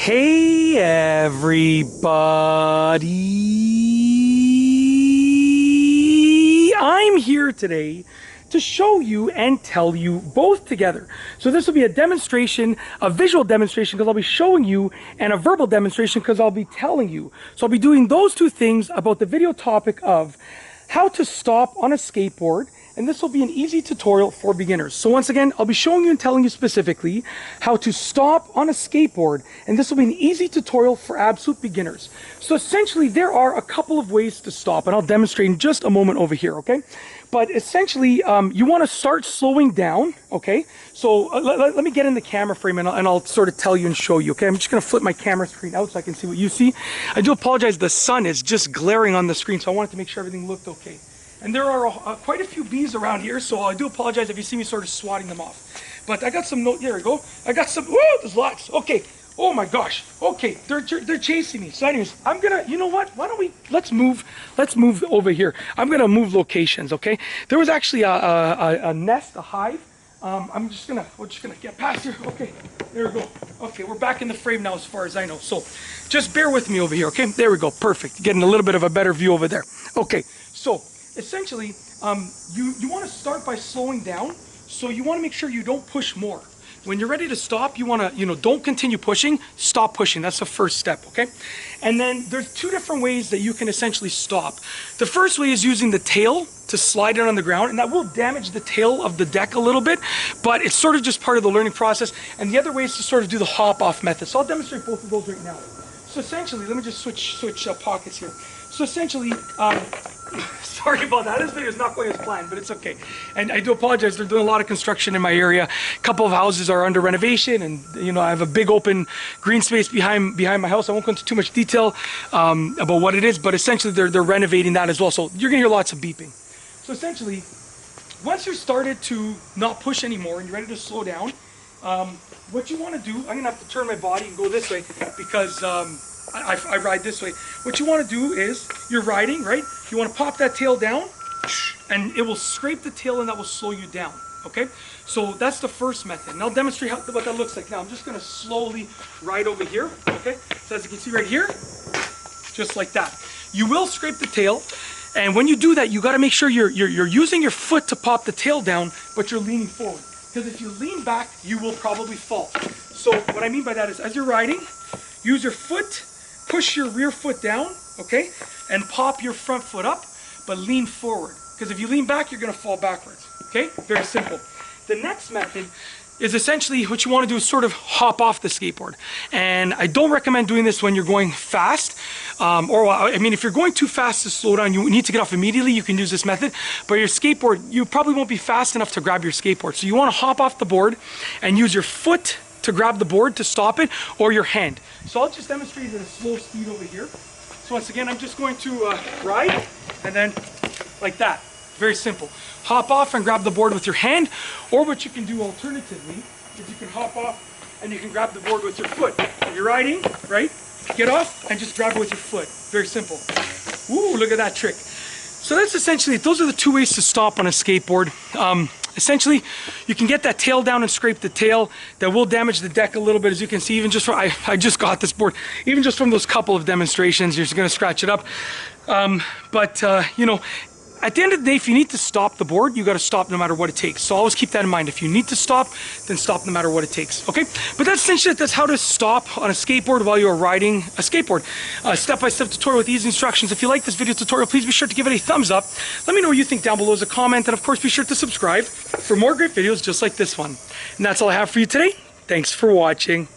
Hey everybody, I'm here today to show you and tell you both together. So this will be a demonstration, a visual demonstration because I'll be showing you, and a verbal demonstration because I'll be telling you. So I'll be doing those two things about the video topic of how to stop on a skateboard. And this will be an easy tutorial for beginners. So once again, I'll be showing you and telling you specifically how to stop on a skateboard. And this will be an easy tutorial for absolute beginners. So essentially, there are a couple of ways to stop, and I'll demonstrate in just a moment over here, okay? But essentially, you want to start slowing down, okay? So let me get in the camera frame and I'll sort of tell you and show you, okay? I'm just going to flip my camera screen out so I can see what you see. I do apologize, the sun is just glaring on the screen, so I wanted to make sure everything looked okay. And there are quite a few bees around here, so I do apologize if you see me sort of swatting them off. But I got some, there we go. I got some, whoa, there's lots. Okay, oh my gosh. Okay, they're chasing me. So anyways, I'm gonna, you know what? Why don't we, let's move over here. I'm gonna move locations, okay? There was actually a nest, a hive. we're just gonna get past here. Okay, there we go. Okay, we're back in the frame now as far as I know. So just bear with me over here, okay? There we go, perfect. Getting a little bit of a better view over there. Okay, so essentially, you want to start by slowing down. So you want to make sure you don't push more. When you're ready to stop, you want to, don't continue pushing, stop pushing. That's the first step, okay? And then there's two different ways that you can essentially stop. The first way is using the tail to slide it on the ground, and that will damage the tail of the deck a little bit, but it's sort of just part of the learning process. And the other way is to sort of do the hop-off method. So I'll demonstrate both of those right now. So essentially, let me just switch pockets here. So essentially, sorry about that. This video is not going as planned, but it's okay. And I do apologize. They're doing a lot of construction in my area. A couple of houses are under renovation, and I have a big open green space behind my house. I won't go into too much detail about what it is, but essentially they're renovating that as well. So you're gonna hear lots of beeping. So essentially, once you're started to not push anymore and you're ready to slow down, what you want to do, I'm gonna have to turn my body and go this way because I ride this way. What you want to do is, you're riding, right? You want to pop that tail down, and it will scrape the tail, and that will slow you down, okay? So that's the first method, and I'll demonstrate what that looks like now. I'm just going to slowly ride over here, okay? So as you can see right here, just like that. You will scrape the tail, and when you do that, you got to make sure you're using your foot to pop the tail down, but you're leaning forward. Because if you lean back, you will probably fall. So what I mean by that is, as you're riding, use your foot, push your rear foot down, okay? And pop your front foot up, but lean forward. Because if you lean back, you're gonna fall backwards, okay? Very simple. The next method is essentially what you wanna do is sort of hop off the skateboard. And I don't recommend doing this when you're going fast. If you're going too fast to slow down, you need to get off immediately, you can use this method. But your skateboard, you probably won't be fast enough to grab your skateboard. So you wanna hop off the board and use your foot to grab the board to stop it, or your hand. So I'll just demonstrate at a slow speed over here. So once again, I'm just going to ride, and then like that. Very simple. Hop off and grab the board with your hand, or what you can do alternatively is you can hop off and you can grab the board with your foot. You're riding, right? Get off and just grab it with your foot. Very simple. Ooh, look at that trick. So that's essentially it. Those are the two ways to stop on a skateboard. Essentially, you can get that tail down and scrape the tail. That will damage the deck a little bit, as you can see. Even just from, I just got this board. Even just from those couple of demonstrations, you're just going to scratch it up. At the end of the day, if you need to stop the board, you got to stop no matter what it takes. So always keep that in mind. If you need to stop, then stop no matter what it takes. Okay? But that's essentially that's how to stop on a skateboard while you are riding a skateboard. Step-by-step tutorial with easy instructions. If you like this video tutorial, please be sure to give it a thumbs up. Let me know what you think down below as a comment, and of course, be sure to subscribe for more great videos just like this one. And that's all I have for you today. Thanks for watching.